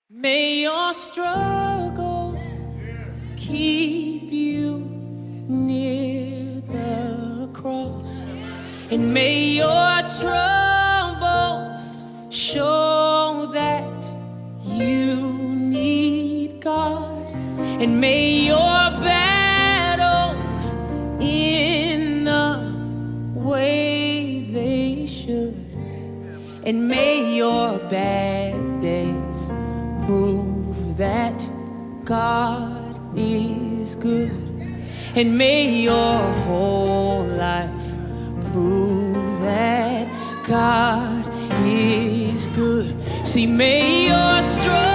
May your struggle keep you near the cross, and may your troubles show that you need God, and may your battles in the way they should, and may your bad days prove that God is good, and may your whole life prove that God is good. See, may your struggle